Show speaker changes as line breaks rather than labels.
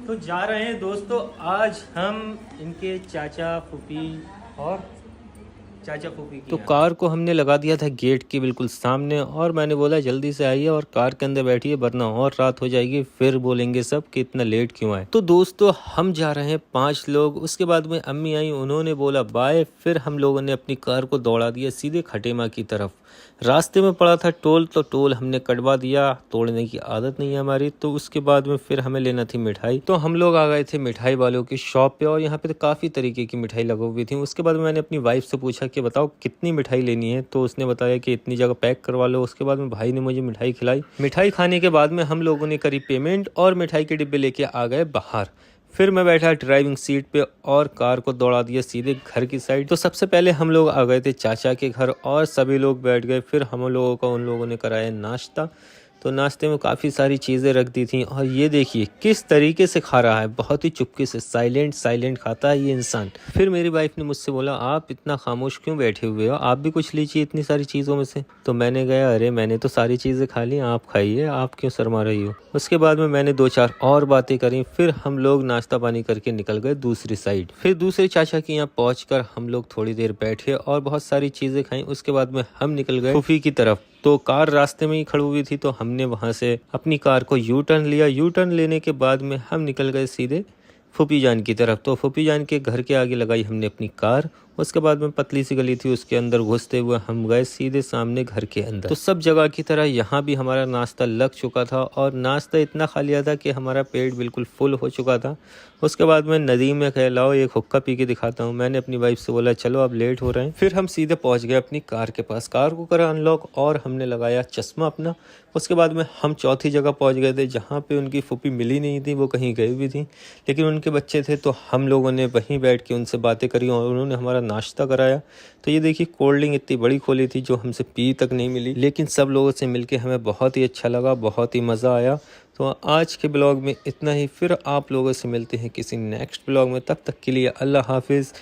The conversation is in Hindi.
तो जा रहे हैं दोस्तों, आज हम इनके चाचा फूफी और चाचा फूफी की तो कार को हमने लगा दिया था गेट के बिल्कुल सामने, और मैंने बोला जल्दी से आइए और कार के अंदर बैठिए वरना और रात हो जाएगी, फिर बोलेंगे सब कि इतना लेट क्यों आए। तो दोस्तों हम जा रहे हैं 5 लोग। उसके बाद में अम्मी आई, उन्होंने बोला बाय, फिर हम लोगों ने अपनी कार को दौड़ा दिया सीधे खटेमा की तरफ। रास्ते में पड़ा था टोल, तो टोल हमने कटवा दिया, तोड़ने की आदत नहीं है हमारी। तो उसके बाद में फिर हमें लेना थी मिठाई, तो हम लोग आ गए थे मिठाई वालों की शॉप पे, और यहाँ पे तो काफ़ी तरीके की मिठाई लगी हुई थी। उसके बाद मैंने अपनी वाइफ से पूछा कि बताओ कितनी मिठाई लेनी है, तो उसने बताया कि इतनी जगह पैक करवा लो। उसके बाद में भाई ने मुझे मिठाई खिलाई। मिठाई खाने के बाद में हम लोगों ने करी पेमेंट और मिठाई के डिब्बे लेके आ गए बाहर। फिर मैं बैठा ड्राइविंग सीट पे और कार को दौड़ा दिया सीधे घर की साइड। तो सबसे पहले हम लोग आ गए थे चाचा के घर और सभी लोग बैठ गए। फिर हम लोगों को उन लोगों ने कराया नाश्ता। तो नाश्ते में काफ़ी सारी चीज़ें रख दी थी, और ये देखिए किस तरीके से खा रहा है, बहुत ही चुपके से साइलेंट साइलेंट खाता है ये इंसान। फिर मेरी वाइफ ने मुझसे बोला आप इतना खामोश क्यों बैठे हुए हो, आप भी कुछ लीजिए इतनी सारी चीज़ों में से। तो मैंने कहा अरे मैंने तो सारी चीज़ें खा ली, आप खाइए, आप क्यों शर्मा रही हो। उसके बाद में मैंने 2-4 और बातें करी। फिर हम लोग नाश्ता पानी करके निकल गए दूसरी साइड। फिर दूसरे चाचा के यहाँ पहुँचकर हम लोग थोड़ी देर बैठे और बहुत सारी चीज़ें खाई। उसके बाद में हम निकल गए फूफी की तरफ। तो कार रास्ते में ही खड़ी हुई थी, तो हमने वहां से अपनी कार को यू टर्न लिया। यू टर्न लेने के बाद में हम निकल गए सीधे फूफी जान की तरफ। तो फूफी जान के घर के आगे लगाई हमने अपनी कार। उसके बाद में पतली सी गली थी, उसके अंदर घुसते हुए हम गए सीधे सामने घर के अंदर। तो सब जगह की तरह यहाँ भी हमारा नाश्ता लग चुका था, और नाश्ता इतना खा लिया था कि हमारा पेट बिल्कुल फुल हो चुका था। उसके बाद में नदीम में कह लाओ एक हुक्का पी के दिखाता हूँ। मैंने अपनी वाइफ से बोला चलो अब लेट हो रहे हैं। फिर हम सीधे पहुँच गए अपनी कार के पास, कार को करा अनलॉक और हमने लगाया चश्मा अपना। उसके बाद में हम चौथी जगह पहुँच गए थे जहाँ पे उनकी फूफी मिली नहीं थी, वो कहीं गई हुई थी, लेकिन उनके बच्चे थे। तो हम लोगों ने वहीं बैठ के उनसे बातें करी और उन्होंने हमारा नाश्ता कराया। तो ये देखिए कोल्ड ड्रिंक इतनी बड़ी खोली थी जो हमसे पी तक नहीं मिली, लेकिन सब लोगों से मिलके हमें बहुत ही अच्छा लगा, बहुत ही मज़ा आया। तो आज के ब्लॉग में इतना ही, फिर आप लोगों से मिलते हैं किसी नेक्स्ट ब्लॉग में। तब तक के लिए अल्लाह हाफिज़।